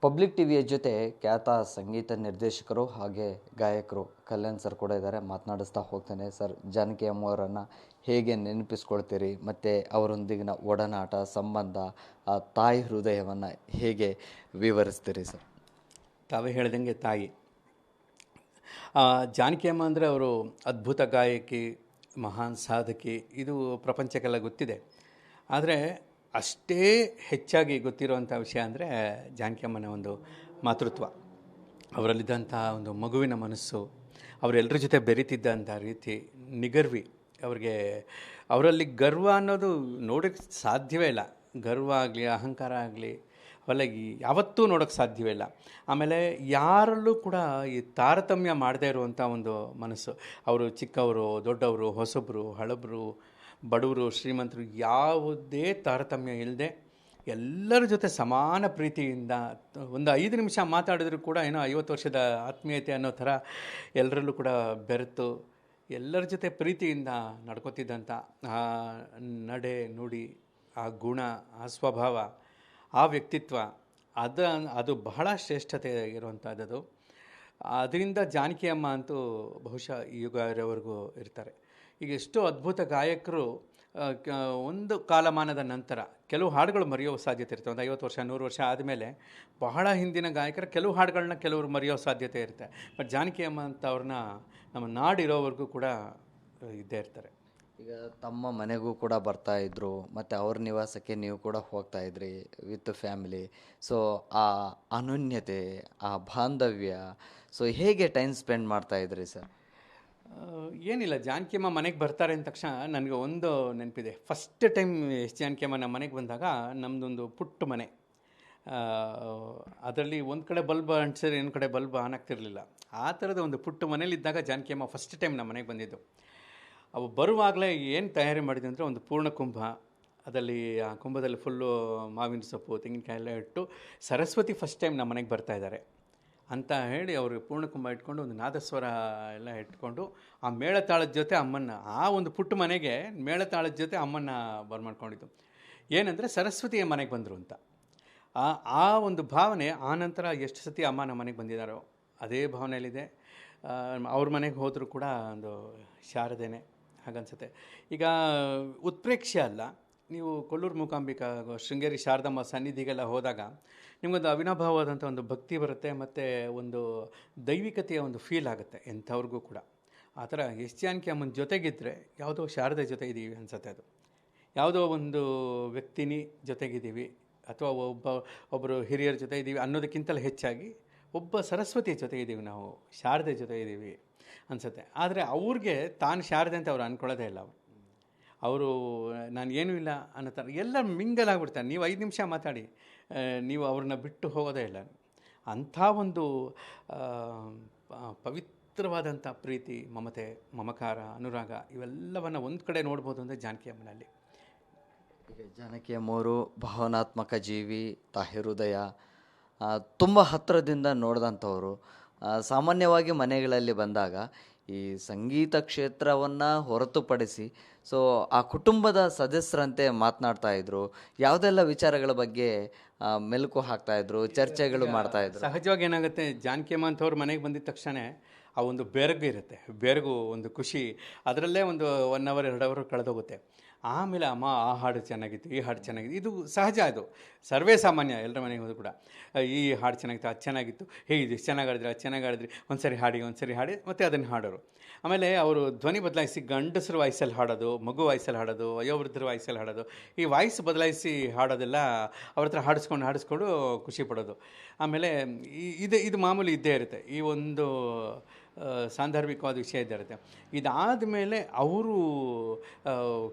Public ಟಿವಿಯ ಜೊತೆ ಖ್ಯಾತ ಸಂಗೀತ ನಿರ್ದೇಶಕರು ಹಾಗೆ ಗಾಯಕರು ಕಲ್ಯಾಣ್ ಸರ್ ಕೂಡ ಇದ್ದಾರೆ. ಮಾತನಾಡಿಸ್ತಾ ಹೋಗ್ತೇನೆ. ಸರ್, ಜಾನಕಿ ಅಮ್ಮವರನ್ನು ಹೇಗೆ ನೆನಪಿಸ್ಕೊಳ್ತೀರಿ ಮತ್ತು ಅವರೊಂದಿಗಿನ ಒಡನಾಟ ಸಂಬಂಧ, ಆ ತಾಯಿ ಹೃದಯವನ್ನು ಹೇಗೆ ವಿವರಿಸ್ತೀರಿ ಸರ್? ತಾವೇ ಹೇಳ್ದಂಗೆ ತಾಯಿ ಜಾನಕಿ ಅಮ್ಮ ಅಂದರೆ ಅವರು ಅದ್ಭುತ ಗಾಯಕಿ, ಮಹಾನ್ ಸಾಧಕಿ, ಇದು ಪ್ರಪಂಚಕ್ಕೆಲ್ಲ ಗೊತ್ತಿದೆ. ಆದರೆ ಅಷ್ಟೇ ಹೆಚ್ಚಾಗಿ ಗೊತ್ತಿರುವಂಥ ವಿಷಯ ಅಂದರೆ ಜಾನಕಿ ಅಮ್ಮನ ಒಂದು ಮಾತೃತ್ವ, ಅವರಲ್ಲಿದ್ದಂಥ ಒಂದು ಮಗುವಿನ ಮನಸ್ಸು, ಅವರೆಲ್ಲರ ಜೊತೆ ಬೆರೀತಿದ್ದಂಥ ರೀತಿ, ನಿಗರ್ವಿ. ಅವರಲ್ಲಿ ಗರ್ವ ಅನ್ನೋದು ನೋಡೋಕ್ಕೆ ಸಾಧ್ಯವೇ ಇಲ್ಲ. ಗರ್ವ ಆಗಲಿ, ಅಹಂಕಾರ ಆಗಲಿ, ಅವೆಲ್ಲ ಯಾವತ್ತೂ ನೋಡೋಕ್ಕೆ ಸಾಧ್ಯವೇ ಇಲ್ಲ. ಆಮೇಲೆ ಯಾರಲ್ಲೂ ಕೂಡ ಈ ತಾರತಮ್ಯ ಮಾಡದೇ ಇರುವಂಥ ಒಂದು ಮನಸ್ಸು. ಅವರು ಚಿಕ್ಕವರು, ದೊಡ್ಡವರು, ಹೊಸಬರು, ಹಳಬರು, ಬಡವರು, ಶ್ರೀಮಂತರು, ಯಾವುದೇ ತಾರತಮ್ಯ ಇಲ್ಲದೆ ಎಲ್ಲರ ಜೊತೆ ಸಮಾನ ಪ್ರೀತಿಯಿಂದ ಒಂದು 5 ನಿಮಿಷ ಮಾತಾಡಿದ್ರು ಕೂಡ ಏನೋ 50 ವರ್ಷದ ಆತ್ಮೀಯತೆ ಅನ್ನೋ ಥರ ಎಲ್ಲರಲ್ಲೂ ಕೂಡ ಬೆರೆತು ಎಲ್ಲರ ಜೊತೆ ಪ್ರೀತಿಯಿಂದ ನಡ್ಕೊತಿದ್ದಂಥ ಆ ನಡೆ ನುಡಿ, ಆ ಗುಣ, ಆ ಸ್ವಭಾವ, ಆ ವ್ಯಕ್ತಿತ್ವ, ಅದು ಬಹಳ ಶ್ರೇಷ್ಠತೆ ಇರುವಂಥದ್ದು. ಅದರಿಂದ ಜಾನಕಿ ಅಮ್ಮ ಅಂತೂ ಬಹುಶಃ ಯುಗವರೆಗೂ ಇರ್ತಾರೆ. ಈಗ ಎಷ್ಟೋ ಅದ್ಭುತ ಗಾಯಕರು ಒಂದು ಕಾಲಮಾನದ ನಂತರ ಕೆಲವು ಹಾಡುಗಳು ಮರೆಯೋ ಸಾಧ್ಯತೆ ಇರುತ್ತೆ. ಒಂದು 50 ವರ್ಷ 100 ವರ್ಷ ಆದಮೇಲೆ ಬಹಳ ಹಿಂದಿನ ಗಾಯಕರ ಕೆಲವು ಹಾಡುಗಳನ್ನ ಕೆಲವರು ಮರೆಯೋ ಸಾಧ್ಯತೆ ಇರುತ್ತೆ. ಬಟ್ ಜಾನಕಿ ಅಮ್ಮ ಅಂತ ಅವ್ರನ್ನ ನಮ್ಮ ನಾಡಿರೋವರೆಗೂ ಕೂಡ ಇದ್ದೇ ಇರ್ತಾರೆ. ಈಗ ತಮ್ಮ ಮನೆಗೂ ಕೂಡ ಬರ್ತಾ ಇದ್ರು, ಮತ್ತು ಅವ್ರ ನಿವಾಸಕ್ಕೆ ನೀವು ಕೂಡ ಹೋಗ್ತಾ ಇದ್ರಿ ವಿತ್ ಫ್ಯಾಮಿಲಿ. ಸೊ ಆ ಅನನ್ಯತೆ, ಆ ಬಾಂಧವ್ಯ, ಸೊ ಹೇಗೆ ಟೈಮ್ ಸ್ಪೆಂಡ್ ಮಾಡ್ತಾ ಇದ್ರಿ ಸರ್? ಏನಿಲ್ಲ, ಜಾನಕಿ ಅಮ್ಮ ಮನೆಗೆ ಬರ್ತಾರೆ ಅಂದ ತಕ್ಷಣ ನನಗೆ ಒಂದು ನೆನಪಿದೆ. ಫಸ್ಟ್ ಟೈಮ್ ಜಾನಕಿ ಅಮ್ಮ ನಮ್ಮ ಮನೆಗೆ ಬಂದಾಗ ನಮ್ಮದೊಂದು ಪುಟ್ಟ ಮನೆ, ಅದರಲ್ಲಿ ಒಂದು ಕಡೆ ಬಲ್ಬ್ ಅಂಟಿಸಿದ್ರೆ ಇನ್ನೊಂದು ಕಡೆ ಬಲ್ಬ್ ಆನ್ ಆಗ್ತಿರಲಿಲ್ಲ. ಆ ಥರದ ಒಂದು ಪುಟ್ಟ ಮನೇಲಿದ್ದಾಗ ಜಾನಕಿ ಅಮ್ಮ ಫಸ್ಟ್ ಟೈಮ್ ನಮ್ಮ ಮನೆಗೆ ಬಂದಿದ್ದು. ಅವು ಬರುವಾಗಲೇ ಏನು ತಯಾರಿ ಮಾಡಿದೆ ಅಂದರೆ ಒಂದು ಪೂರ್ಣ ಕುಂಭ, ಅದರಲ್ಲಿ ಆ ಕುಂಭದಲ್ಲಿ ಫುಲ್ಲು ಮಾವಿನ ಸೊಪ್ಪು, ತೆಂಗಿನಕಾಯಿ ಎಲ್ಲ ಇಟ್ಟು ಸರಸ್ವತಿ ಫಸ್ಟ್ ಟೈಮ್ ನಮ್ಮ ಮನೆಗೆ ಬರ್ತಾಯಿದ್ದಾರೆ ಅಂತ ಹೇಳಿ ಅವರು ಪೂರ್ಣ ಕುಂಭ ಇಟ್ಕೊಂಡು ಒಂದು ನಾದಸ್ವರ ಎಲ್ಲ ಇಟ್ಕೊಂಡು ಆ ಮೇಳತಾಳದ ಜೊತೆ ಅಮ್ಮನ್ನ, ಆ ಒಂದು ಪುಟ್ಟ ಮನೆಗೆ ಮೇಳತಾಳದ ಜೊತೆ ಅಮ್ಮನ್ನ ಬರ್ಮಾಡ್ಕೊಂಡಿದ್ದು. ಏನಂದರೆ ಸರಸ್ವತಿಯ ಮನೆಗೆ ಬಂದರು ಅಂತ ಆ ಒಂದು ಭಾವನೆ. ಆನಂತರ ಎಷ್ಟು ಸತಿ ಅಮ್ಮ ನಮ್ಮ ಮನೆಗೆ ಬಂದಿದ್ದಾರೋ ಅದೇ ಭಾವನೆಯಲ್ಲಿದೆ. ಅವ್ರ ಮನೆಗೆ ಹೋದರೂ ಕೂಡ ಒಂದು ಶಾರದೇನೆ ಹಾಗನ್ಸುತ್ತೆ. ಈಗ ಉತ್ಪ್ರೇಕ್ಷೆ ಅಲ್ಲ, ನೀವು ಕೊಲ್ಲೂರು ಮೂಕಾಂಬಿಕಾ, ಶೃಂಗೇರಿ ಶಾರದಮ್ಮ ಸನ್ನಿಧಿಗೆಲ್ಲ ಹೋದಾಗ ನಿಮಗೊಂದು ಅವಿನಾಭಾವವಾದಂಥ ಒಂದು ಭಕ್ತಿ ಬರುತ್ತೆ, ಮತ್ತು ಒಂದು ದೈವಿಕತೆಯ ಒಂದು ಫೀಲ್ ಆಗುತ್ತೆ ಎಂಥವ್ರಿಗೂ ಕೂಡ. ಆ ಥರ ಜಾನಕಿ ಅಮ್ಮನ ಜೊತೆಗಿದ್ದರೆ ಯಾವುದೋ ಶಾರದೆ ಜೊತೆ ಇದ್ದೀವಿ ಅನ್ಸುತ್ತೆ. ಅದು ಯಾವುದೋ ಒಂದು ವ್ಯಕ್ತಿನಿ ಜೊತೆಗಿದ್ದೀವಿ ಅಥವಾ ಒಬ್ಬರು ಹಿರಿಯರ ಜೊತೆ ಇದ್ದೀವಿ ಅನ್ನೋದಕ್ಕಿಂತಲೂ ಹೆಚ್ಚಾಗಿ ಒಬ್ಬ ಸರಸ್ವತಿ ಜೊತೆ ಇದ್ದೀವಿ, ನಾವು ಶಾರದೆ ಜೊತೆ ಇದ್ದೀವಿ ಅನಿಸುತ್ತೆ. ಆದರೆ ಅವ್ರಿಗೆ ತಾನು ಶಾರದೆ ಅಂತ ಅವ್ರು ಅಂದ್ಕೊಳ್ಳೋದೇ ಇಲ್ಲ. ಅವರು ನಾನು ಏನೂ ಇಲ್ಲ ಅನ್ನೋ ಥರ ಎಲ್ಲ ಮಿಂಗಲ್ ಆಗಿಬಿಡ್ತಾರೆ. ನೀವು 5 ನಿಮಿಷ ಮಾತಾಡಿ, ನೀವು ಅವ್ರನ್ನ ಬಿಟ್ಟು ಹೋಗೋದೇ ಇಲ್ಲ. ಅಂಥ ಒಂದು ಪವಿತ್ರವಾದಂಥ ಪ್ರೀತಿ, ಮಮತೆ, ಮಮಕಾರ, ಅನುರಾಗ ಇವೆಲ್ಲವನ್ನು ಒಂದು ಕಡೆ ನೋಡ್ಬೋದು ಅಂದರೆ ಜಾನಕಿ ಅಮ್ಮನಲ್ಲಿ. ಈಗ ಜಾನಕಿ ಅಮ್ಮವರು ಭಾವನಾತ್ಮಕ ಜೀವಿ, ತಾಯಿ ಹೃದಯ, ತುಂಬ ಹತ್ತಿರದಿಂದ ನೋಡಿದಂಥವರು. ಸಾಮಾನ್ಯವಾಗಿ ಮನೆಗಳಲ್ಲಿ ಬಂದಾಗ ಈ ಸಂಗೀತ ಕ್ಷೇತ್ರವನ್ನು ಹೊರತುಪಡಿಸಿ ಸೊ ಆ ಕುಟುಂಬದ ಸದಸ್ಯರಂತೆ ಮಾತನಾಡ್ತಾ ಇದ್ರು, ಯಾವುದೆಲ್ಲ ವಿಚಾರಗಳ ಬಗ್ಗೆ ಮೆಲುಕು ಹಾಕ್ತಾಯಿದ್ರು, ಚರ್ಚೆಗಳು ಮಾಡ್ತಾಯಿದ್ರು. ಸಹಜವಾಗಿ ಏನಾಗುತ್ತೆ, ಜಾನಕಿ ಅಮ್ಮ ಅಂಥವ್ರು ಮನೆಗೆ ಬಂದಿದ್ದ ತಕ್ಷಣ ಆ ಒಂದು ಬೆರಗು ಇರುತ್ತೆ, ಬೆರಗು ಒಂದು ಖುಷಿ, ಅದರಲ್ಲೇ ಒಂದು 1 ಅವರ್ 2 ಅವರ್ ಕಳೆದೋಗುತ್ತೆ. ಆಮೇಲೆ ಅಮ್ಮ ಆ ಹಾಡು ಚೆನ್ನಾಗಿತ್ತು, ಈ ಹಾಡು ಚೆನ್ನಾಗಿತ್ತು, ಇದು ಸಹಜ, ಅದು ಸರ್ವೇ ಸಾಮಾನ್ಯ, ಎಲ್ಲರ ಮನೆಗೆ ಹೋದ್ರು ಕೂಡ ಈ ಹಾಡು ಚೆನ್ನಾಗಿತ್ತು, ಅದು ಚೆನ್ನಾಗಿತ್ತು, ಇದು ಚೆನ್ನಾಗಿ ಆಡಿದ್ರಿ, ಅದು ಚೆನ್ನಾಗಿ ಆಡಿದ್ರಿ, ಒಂದು ಸರಿ ಹಾಡಿ ಮತ್ತು ಅದನ್ನು ಹಾಡೋರು. ಆಮೇಲೆ ಅವರು ಧ್ವನಿ ಬದಲಾಯಿಸಿ ಗಂಡಸರು ವಾಯ್ಸಲ್ಲಿ ಹಾಡೋದು, ಮಗು ವಾಯ್ಸಲ್ಲಿ ಹಾಡೋದು, ವಯೋವೃದ್ಧರ ವಾಯ್ಸಲ್ಲಿ ಹಾಡೋದು, ಈ ವಾಯ್ಸ್ ಬದಲಾಯಿಸಿ ಹಾಡೋದೆಲ್ಲ ಅವ್ರ ಹತ್ರ ಹಾಡಿಸ್ಕೊಂಡು ಖುಷಿ ಪಡೋದು. ಆಮೇಲೆ ಇದು ಮಾಮೂಲಿ ಇದ್ದೇ ಇರುತ್ತೆ, ಈ ಒಂದು ಸಾಂದರ್ಭಿಕವಾದ ವಿಷಯ ಇದ್ದೇ ಇರುತ್ತೆ. ಇದಾದ ಮೇಲೆ ಅವರು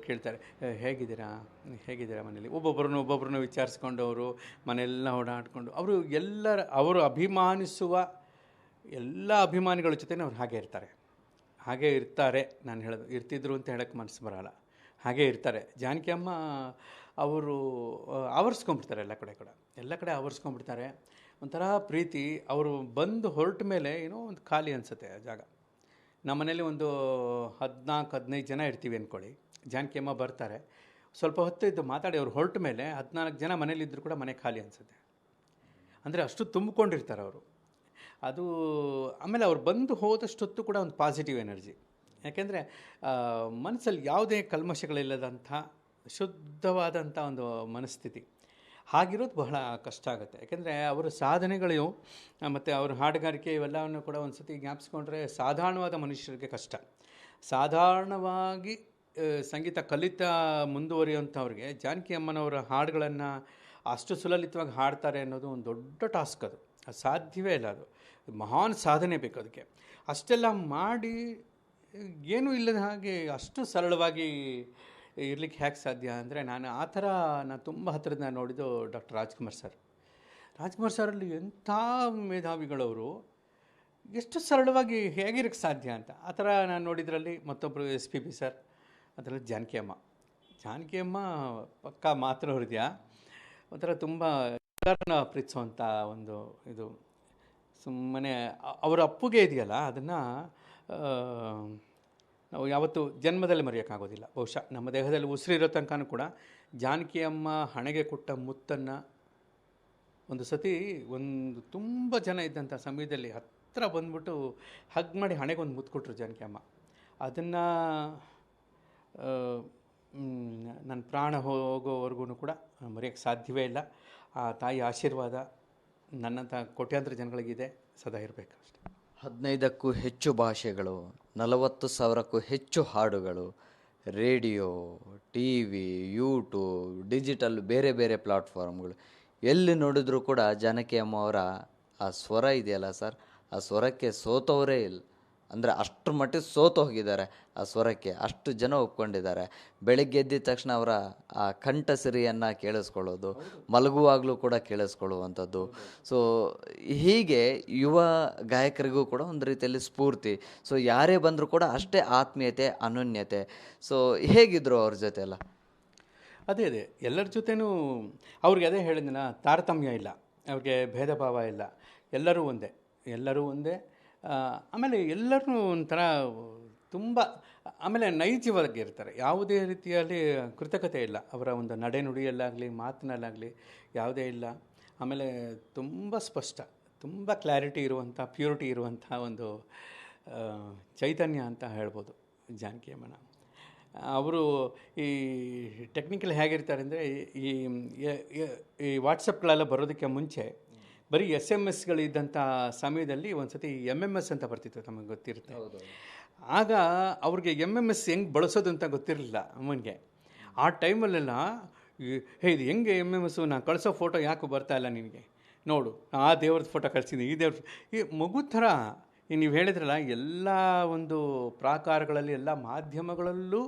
ಕೇಳ್ತಾರೆ, ಹೇಗಿದ್ದೀರಾ ಮನೇಲಿ, ಒಬ್ಬೊಬ್ಬರನ್ನು ವಿಚಾರಿಸ್ಕೊಂಡು ಅವರು ಮನೆಯೆಲ್ಲ ಓಡಾಡಿಕೊಂಡು ಅವರು ಅಭಿಮಾನಿಸುವ ಎಲ್ಲ ಅಭಿಮಾನಿಗಳ ಜೊತೆ ಅವ್ರು ಹಾಗೆ ಇರ್ತಾರೆ. ನಾನು ಹೇಳೋದು ಇರ್ತಿದ್ರು ಅಂತ ಹೇಳೋಕ್ಕೆ ಮನಸ್ಸು ಬರೋಲ್ಲ, ಹಾಗೇ ಇರ್ತಾರೆ. ಜಾನಕಿ ಅಮ್ಮ ಅವರು ಆವರಿಸ್ಕೊಂಡ್ಬಿಡ್ತಾರೆ, ಎಲ್ಲ ಕಡೆ ಆವರಿಸ್ಕೊಂಡ್ಬಿಡ್ತಾರೆ. ಒಂಥರ ಪ್ರೀತಿ. ಅವರು ಬಂದು ಹೊರಟ ಮೇಲೆ ಏನೋ ಒಂದು ಖಾಲಿ ಅನಿಸುತ್ತೆ ಆ ಜಾಗ. ನಮ್ಮ ಮನೇಲಿ ಒಂದು 14-15 ಜನ ಇರ್ತೀವಿ ಅಂದ್ಕೊಳ್ಳಿ. ಜಾನಕಿ ಅಮ್ಮ ಬರ್ತಾರೆ, ಸ್ವಲ್ಪ ಹೊತ್ತು ಇದ್ದು ಮಾತಾಡಿ ಅವ್ರು ಹೊರಟ ಮೇಲೆ 14 ಜನ ಮನೇಲಿದ್ದರೂ ಕೂಡ ಮನೆ ಖಾಲಿ ಅನಿಸುತ್ತೆ. ಅಂದರೆ ಅಷ್ಟು ತುಂಬಿಕೊಂಡಿರ್ತಾರೆ ಅವರು. ಅದು ಆಮೇಲೆ ಅವ್ರು ಬಂದು ಹೋದಷ್ಟೊತ್ತು ಕೂಡ ಒಂದು ಪಾಸಿಟಿವ್ ಎನರ್ಜಿ. ಯಾಕೆಂದರೆ ಮನಸ್ಸಲ್ಲಿ ಯಾವುದೇ ಕಲ್ಮಶಗಳಿಲ್ಲದಂಥ ಶುದ್ಧವಾದಂಥ ಒಂದು ಮನಸ್ಥಿತಿ. ಹಾಗಿರೋದು ಬಹಳ ಕಷ್ಟ ಆಗುತ್ತೆ. ಯಾಕೆಂದರೆ ಅವರ ಸಾಧನೆಗಳು ಮತ್ತು ಅವ್ರ ಹಾಡುಗಾರಿಕೆ ಇವೆಲ್ಲವನ್ನು ಕೂಡ ಒಂದು ಸತಿ ಜ್ಞಾಪಿಸ್ಕೊಂಡ್ರೆ ಸಾಧಾರಣವಾದ ಮನುಷ್ಯರಿಗೆ ಕಷ್ಟ. ಸಾಧಾರಣವಾಗಿ ಸಂಗೀತ ಕಲಿತ ಮುಂದುವರಿಯುವಂಥವ್ರಿಗೆ ಜಾನಕಿ ಅಮ್ಮನವರ ಹಾಡುಗಳನ್ನು ಅಷ್ಟು ಸುಲಲಿತವಾಗಿ ಹಾಡ್ತಾರೆ ಅನ್ನೋದು ಒಂದು ದೊಡ್ಡ ಟಾಸ್ಕ್. ಅದು ಸಾಧ್ಯವೇ ಇಲ್ಲ. ಅದು ಮಹಾನ್ ಸಾಧನೆ ಬೇಕು ಅದಕ್ಕೆ. ಅಷ್ಟೆಲ್ಲ ಮಾಡಿ ಏನೂ ಇಲ್ಲದ ಹಾಗೆ ಅಷ್ಟು ಸರಳವಾಗಿ ಇರಲಿಕ್ಕೆ ಹೇಗೆ ಸಾಧ್ಯ ಅಂದರೆ, ನಾನು ತುಂಬ ಹತ್ತಿರದಿಂದ ನೋಡಿದ್ದು ಡಾಕ್ಟರ್ ರಾಜ್ಕುಮಾರ್ ಸರಲ್ಲಿ ಎಂಥ ಮೇಧಾವಿಗಳವರು, ಎಷ್ಟು ಸರಳವಾಗಿ ಹೇಗಿರೋಕ್ಕೆ ಸಾಧ್ಯ ಅಂತ. ಆ ಥರ ನಾನು ನೋಡಿದ್ರಲ್ಲಿ ಮತ್ತೊಬ್ಬರು SPB ಸರ್, ಅದರಲ್ಲಿ ಜಾನಕಿ ಅಮ್ಮ ಪಕ್ಕಾ ಮಾತೃ ಹೃದಯ, ಒಂಥರ ತುಂಬ ಎಲ್ಲರನ್ನ ಪ್ರೀತಿಸುವಂಥ ಒಂದು ಇದು. ಸುಮ್ಮನೆ ಅವರ ಅಪ್ಪುಗೆ ಇದೆಯಲ್ಲ, ಅದನ್ನು ನಾವು ಯಾವತ್ತೂ ಜನ್ಮದಲ್ಲಿ ಮರೆಯೋಕ್ಕಾಗೋದಿಲ್ಲ. ಬಹುಶಃ ನಮ್ಮ ದೇಹದಲ್ಲಿ ಉಸಿರಿರೋ ತನಕನೂ ಕೂಡ ಜಾನಕಿ ಅಮ್ಮ ಹಣೆಗೆ ಕೊಟ್ಟ ಮುತ್ತನ್ನು ಒಂದು ಸತಿ ಒಂದು ತುಂಬ ಜನ ಇದ್ದಂಥ ಸಮಯದಲ್ಲಿ ಹತ್ತಿರ ಬಂದ್ಬಿಟ್ಟು ಹಗ್ ಮಾಡಿ ಹಣೆಗೆ ಒಂದು ಮುತ್ತು ಕೊಟ್ಟರು ಜಾನಕಿ ಅಮ್ಮ. ಅದನ್ನು ನನ್ನ ಪ್ರಾಣ ಹೋಗೋವರೆಗೂ ಕೂಡ ಮರೆಯೋಕ್ಕೆ ಸಾಧ್ಯವೇ ಇಲ್ಲ. ಆ ತಾಯಿ ಆಶೀರ್ವಾದ ನನ್ನಂಥ ಕೋಟ್ಯಾಂತರ ಜನಗಳಿಗಿದೆ, ಸದಾ ಇರಬೇಕು ಅಷ್ಟೇ. 15ಕ್ಕೂ ಹೆಚ್ಚು ಭಾಷೆಗಳು, 40,000ಕ್ಕೂ ಹೆಚ್ಚು ಹಾಡುಗಳು, ರೇಡಿಯೋ, TV, ಯೂಟ್ಯೂಬ್, ಡಿಜಿಟಲ್, ಬೇರೆ ಬೇರೆ ಪ್ಲಾಟ್ಫಾರ್ಮ್ಗಳು, ಎಲ್ಲಿ ನೋಡಿದ್ರೂ ಕೂಡ ಜಾನಕಿ ಅಮ್ಮ ಅವರ ಆ ಸ್ವರ ಇದೆಯಲ್ಲ ಸರ್, ಆ ಸ್ವರಕ್ಕೆ ಸೋತವರೇ ಇಲ್ಲ. ಅಂದರೆ ಅಷ್ಟರ ಮಟ್ಟಿಗೆ ಸೋತು ಹೋಗಿದ್ದಾರೆ ಆ ಸ್ವರಕ್ಕೆ. ಅಷ್ಟು ಜನ ಒಪ್ಕೊಂಡಿದ್ದಾರೆ. ಬೆಳಗ್ಗೆ ಎದ್ದಿದ ತಕ್ಷಣ ಅವರ ಆ ಕಂಠಸಿರಿಯನ್ನು ಕೇಳಿಸ್ಕೊಳ್ಳೋದು, ಮಲಗುವಾಗಲೂ ಕೂಡ ಕೇಳಿಸ್ಕೊಳ್ಳುವಂಥದ್ದು. ಸೊ ಹೀಗೆ ಯುವ ಗಾಯಕರಿಗೂ ಕೂಡ ಒಂದು ರೀತಿಯಲ್ಲಿ ಸ್ಫೂರ್ತಿ. ಸೊ ಯಾರೇ ಬಂದರೂ ಕೂಡ ಅಷ್ಟೇ ಆತ್ಮೀಯತೆ, ಅನನ್ಯತೆ. ಸೊ ಹೇಗಿದ್ರು ಅವ್ರ ಜೊತೆ ಎಲ್ಲ? ಅದೇ ಎಲ್ಲರ ಜೊತೆನೂ ಅವ್ರಿಗೆ ಅದೇ ಹೇಳಿದ್ನ, ತಾರತಮ್ಯ ಇಲ್ಲ, ಅವ್ರಿಗೆ ಭೇದ ಭಾವ ಇಲ್ಲ, ಎಲ್ಲರೂ ಒಂದೇ. ಆಮೇಲೆ ಎಲ್ಲರೂ ಒಂಥರ ತುಂಬ ಆಮೇಲೆ ನೈಜವಾಗಿ ಇರ್ತಾರೆ. ಯಾವುದೇ ರೀತಿಯಲ್ಲಿ ಕೃತಕತೆ ಇಲ್ಲ ಅವರ ಒಂದು ನಡೆನುಡಿಯಲ್ಲಾಗಲಿ ಮಾತಿನಲ್ಲಾಗಲಿ ಯಾವುದೇ ಇಲ್ಲ. ಆಮೇಲೆ ತುಂಬ ಸ್ಪಷ್ಟ, ತುಂಬ ಕ್ಲಾರಿಟಿ ಇರುವಂಥ, ಪ್ಯೂರಿಟಿ ಇರುವಂಥ ಒಂದು ಚೈತನ್ಯ ಅಂತ ಹೇಳ್ಬೋದು ಜಾನಕಿ ಅಮ್ಮನ. ಅವರು ಈ ಟೆಕ್ನಿಕಲ್ ಹೇಗಿರ್ತಾರೆ ಅಂದರೆ, ಈ ವಾಟ್ಸಪ್ಗಳೆಲ್ಲ ಬರೋದಕ್ಕೆ ಮುಂಚೆ ಬರೀ SMS ಇದ್ದಂಥ ಸಮಯದಲ್ಲಿ ಒಂದು ಸತಿ MMS ಅಂತ ಬರ್ತಿತ್ತು, ನಮಗೆ ಗೊತ್ತಿರುತ್ತೆ. ಆಗ ಅವ್ರಿಗೆ MMS ಹೆಂಗೆ ಬಳಸೋದು ಅಂತ ಗೊತ್ತಿರಲಿಲ್ಲ ಅಮ್ಮನಿಗೆ. ಆ ಟೈಮಲ್ಲೆಲ್ಲ ಇದು ಹೆಂಗೆ MMS, ನಾನು ಕಳಿಸೋ ಫೋಟೋ ಯಾಕೆ ಬರ್ತಾ ಇಲ್ಲ ನಿನಗೆ, ನೋಡು ಆ ದೇವ್ರದ್ದು ಫೋಟೋ ಕಳಿಸಿದ್ದೀನಿ, ಈ ಮಗು ಥರ ನೀವು ಹೇಳಿದ್ರಲ್ಲ, ಎಲ್ಲ ಒಂದು ಪ್ರಾಕಾರಗಳಲ್ಲಿ, ಎಲ್ಲ ಮಾಧ್ಯಮಗಳಲ್ಲೂ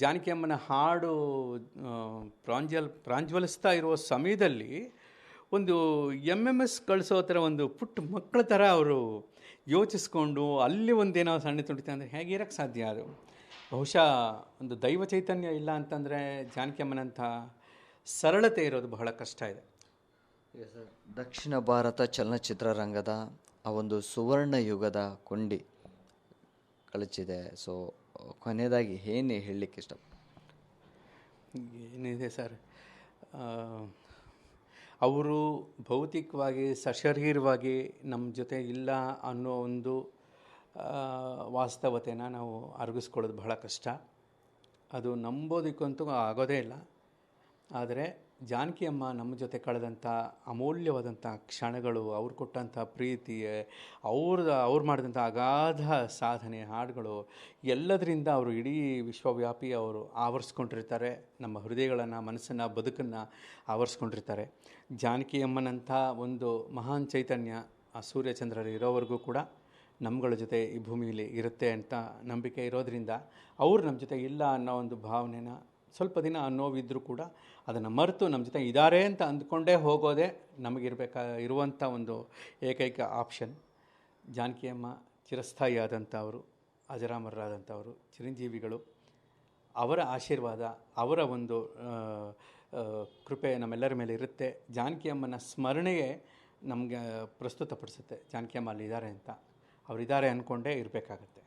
ಜಾನಕಿ ಅಮ್ಮನ ಹಾಡು ಪ್ರಾಂಜ್ವಲಿಸ್ತಾ ಇರುವ ಸಮಯದಲ್ಲಿ ಒಂದು MMS ಕಳಿಸೋ ಥರ ಒಂದು ಪುಟ್ಟ ಮಕ್ಕಳ ಥರ ಅವರು ಯೋಚಿಸ್ಕೊಂಡು ಅಲ್ಲಿ ಒಂದೇನೋ ಸಣ್ಣ ತುಡಿತ ಅಂದರೆ ಹೇಗಿರೋಕ್ಕೆ ಸಾಧ್ಯ? ಅದು ಬಹುಶಃ ಒಂದು ದೈವ ಚೈತನ್ಯ ಇಲ್ಲ ಅಂತಂದರೆ ಜಾನಕಿ ಅಮ್ಮನಂಥ ಸರಳತೆ ಇರೋದು ಬಹಳ ಕಷ್ಟ ಇದೆ. ದಕ್ಷಿಣ ಭಾರತ ಚಲನಚಿತ್ರರಂಗದ ಆ ಒಂದು ಸುವರ್ಣ ಯುಗದ ಕೊಂಡಿ ಕಳಚಿದೆ. ಸೊ ಕೊನೆಯದಾಗಿ ಏನು ಹೇಳಲಿಕ್ಕೆ ಇಷ್ಟ? ಏನಿದೆ ಸರ್, ಅವರು ಭೌತಿಕವಾಗಿ ಸಶರೀರವಾಗಿ ನಮ್ಮ ಜೊತೆ ಇಲ್ಲ ಅನ್ನೋ ಒಂದು ವಾಸ್ತವತೆನ ನಾವು ಅರಗಿಸ್ಕೊಳ್ಳೋದು ಬಹಳ ಕಷ್ಟ. ಅದು ನಂಬೋದಕ್ಕಂತೂ ಆಗೋದೇ ಇಲ್ಲ. ಆದರೆ ಜಾನಕಿ ಅಮ್ಮ ನಮ್ಮ ಜೊತೆ ಕಳೆದಂಥ ಅಮೂಲ್ಯವಾದಂಥ ಕ್ಷಣಗಳು, ಅವ್ರು ಕೊಟ್ಟಂಥ ಪ್ರೀತಿ, ಅವ್ರು ಮಾಡಿದಂಥ ಅಗಾಧ ಸಾಧನೆ, ಹಾಡುಗಳು, ಎಲ್ಲದರಿಂದ ಅವರು ಇಡೀ ವಿಶ್ವವ್ಯಾಪಿ ಅವರು ಆವರಿಸ್ಕೊಂಡಿರ್ತಾರೆ. ನಮ್ಮ ಹೃದಯಗಳನ್ನು, ಮನಸ್ಸನ್ನು, ಬದುಕನ್ನು ಆವರಿಸ್ಕೊಂಡಿರ್ತಾರೆ. ಜಾನಕಿ ಅಮ್ಮನಂಥ ಒಂದು ಮಹಾನ್ ಚೈತನ್ಯ ಆ ಸೂರ್ಯಚಂದ್ರರು ಇರೋವರೆಗೂ ಕೂಡ ನಮ್ಮಗಳ ಜೊತೆ ಈ ಭೂಮಿಯಲ್ಲಿ ಇರುತ್ತೆ ಅಂತ ನಂಬಿಕೆ ಇರೋದರಿಂದ, ಅವರು ನಮ್ಮ ಜೊತೆ ಇಲ್ಲ ಅನ್ನೋ ಒಂದು ಭಾವನೆನ ಸ್ವಲ್ಪ ದಿನ ನೋವಿದ್ದರೂ ಕೂಡ ಅದನ್ನು ಮರೆತು ನಮ್ಮ ಜೊತೆ ಇದ್ದಾರೆ ಅಂತ ಅಂದ್ಕೊಂಡೇ ಹೋಗೋದೇ ಇರುವಂಥ ಒಂದು ಏಕೈಕ ಆಪ್ಷನ್. ಜಾನಕಿ ಅಮ್ಮ ಚಿರಸ್ಥಾಯಿ ಆದಂಥವರು, ಅಜರಾಮರರಾದಂಥವರು, ಚಿರಂಜೀವಿಗಳು. ಅವರ ಆಶೀರ್ವಾದ, ಅವರ ಒಂದು ಕೃಪೆ ನಮ್ಮೆಲ್ಲರ ಮೇಲೆ ಇರುತ್ತೆ. ಜಾನಕಿ ಅಮ್ಮನ ಸ್ಮರಣೆಯೇ ನಮಗೆ ಪ್ರಸ್ತುತಪಡಿಸುತ್ತೆ ಜಾನಕಿ ಅಮ್ಮ ಅಲ್ಲಿದ್ದಾರೆ ಅಂತ. ಅವರಿದ್ದಾರೆ ಅಂದ್ಕೊಂಡೇ ಇರಬೇಕಾಗತ್ತೆ.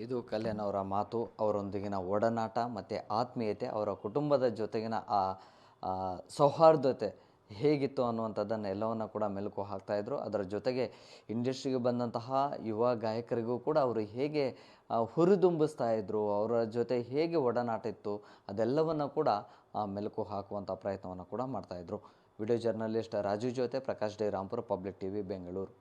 ಇದು ಕಲ್ಯಾಣ್ ಅವರ ಮಾತು, ಅವರೊಂದಿಗಿನ ಒಡನಾಟ ಮತ್ತು ಆತ್ಮೀಯತೆ, ಅವರ ಕುಟುಂಬದ ಜೊತೆಗಿನ ಆ ಸೌಹಾರ್ದತೆ ಹೇಗಿತ್ತು ಅನ್ನುವಂಥದ್ದನ್ನು ಎಲ್ಲವನ್ನು ಕೂಡ ಮೆಲುಕು ಹಾಕ್ತಾಯಿದ್ರು. ಅದರ ಜೊತೆಗೆ ಇಂಡಸ್ಟ್ರಿಗೆ ಬಂದಂತಹ ಯುವ ಗಾಯಕರಿಗೂ ಕೂಡ ಅವರು ಹೇಗೆ ಹುರಿದುಂಬಿಸ್ತಾ ಇದ್ದರು, ಅವರ ಜೊತೆ ಹೇಗೆ ಒಡನಾಟ ಇತ್ತು, ಅದೆಲ್ಲವನ್ನು ಕೂಡ ಮೆಲುಕು ಹಾಕುವಂಥ ಪ್ರಯತ್ನವನ್ನು ಕೂಡ ಮಾಡ್ತಾಯಿದ್ರು. ವಿಡಿಯೋ ಜರ್ನಲಿಸ್ಟ್ ರಾಜು ಜೊತೆ Prakash D Rampur, public TV, Bengaluru.